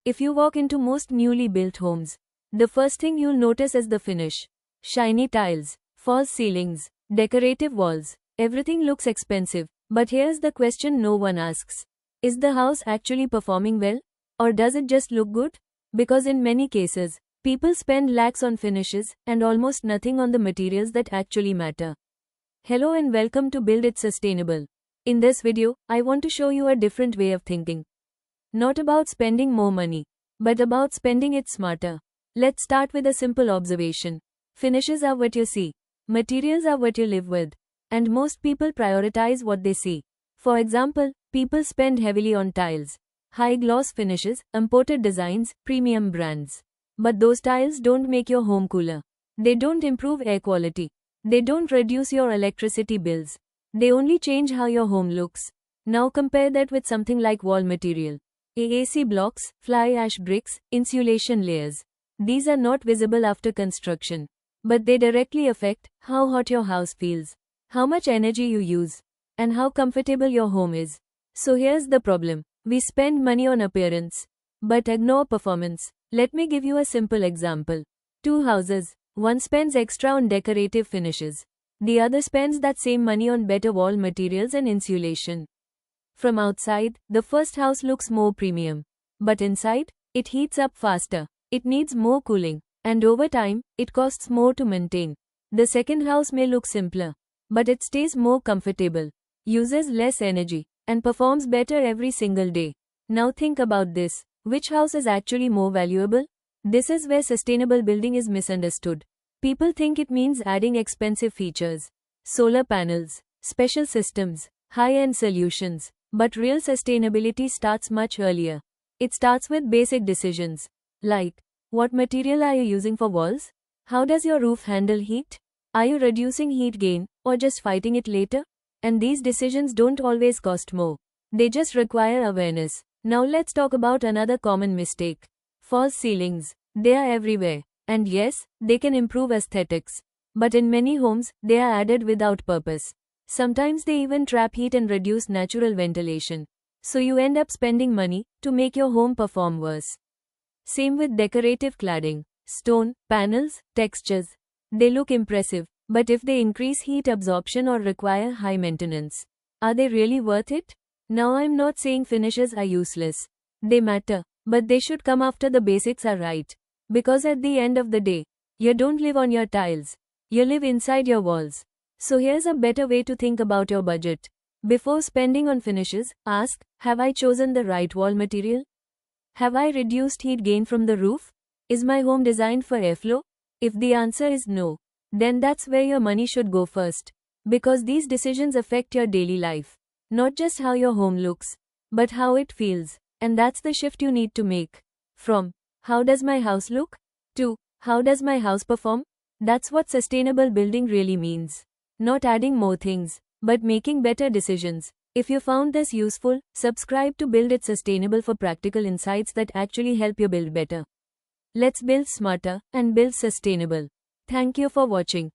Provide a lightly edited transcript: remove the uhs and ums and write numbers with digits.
If you walk into most newly built homes, the first thing you'll notice is the finish. Shiny tiles, false ceilings, decorative walls, everything looks expensive. But here's the question no one asks. Is the house actually performing well? Or does it just look good? Because in many cases, people spend lakhs on finishes and almost nothing on the materials that actually matter. Hello and welcome to Build It Sustainable. In this video, I want to show you a different way of thinking. Not about spending more money, but about spending it smarter. Let's start with a simple observation. Finishes are what you see. Materials are what you live with. And most people prioritize what they see. For example, people spend heavily on tiles, high gloss finishes, imported designs, premium brands. But those tiles don't make your home cooler. They don't improve air quality. They don't reduce your electricity bills. They only change how your home looks. Now compare that with something like wall material. AAC blocks, fly ash bricks, insulation layers. These are not visible after construction. But they directly affect how hot your house feels, how much energy you use, and how comfortable your home is. So here's the problem. We spend money on appearance, but ignore performance. Let me give you a simple example. Two houses. One spends extra on decorative finishes. The other spends that same money on better wall materials and insulation. From outside, the first house looks more premium. But inside, it heats up faster. It needs more cooling. And over time, it costs more to maintain. The second house may look simpler, but it stays more comfortable, uses less energy, and performs better every single day. Now think about this. Which house is actually more valuable? This is where sustainable building is misunderstood. People think it means adding expensive features, solar panels, special systems, high-end solutions. But real sustainability starts much earlier. It starts with basic decisions, like, what material are you using for walls? How does your roof handle heat? Are you reducing heat gain, or just fighting it later? And these decisions don't always cost more. They just require awareness. Now let's talk about another common mistake. False ceilings. They are everywhere. And yes, they can improve aesthetics. But in many homes, they are added without purpose. Sometimes they even trap heat and reduce natural ventilation. So you end up spending money to make your home perform worse. Same with decorative cladding, stone, panels, textures. They look impressive, but if they increase heat absorption or require high maintenance, are they really worth it? Now I'm not saying finishes are useless. They matter, but they should come after the basics are right. Because at the end of the day, you don't live on your tiles. You live inside your walls. So here's a better way to think about your budget. Before spending on finishes, ask, have I chosen the right wall material? Have I reduced heat gain from the roof? Is my home designed for airflow? If the answer is no, then that's where your money should go first. Because these decisions affect your daily life. Not just how your home looks, but how it feels. And that's the shift you need to make. From, how does my house look? To, how does my house perform? That's what sustainable building really means. Not adding more things, but making better decisions. If you found this useful, subscribe to Build It Sustainable for practical insights that actually help you build better. Let's build smarter and build sustainable. Thank you for watching.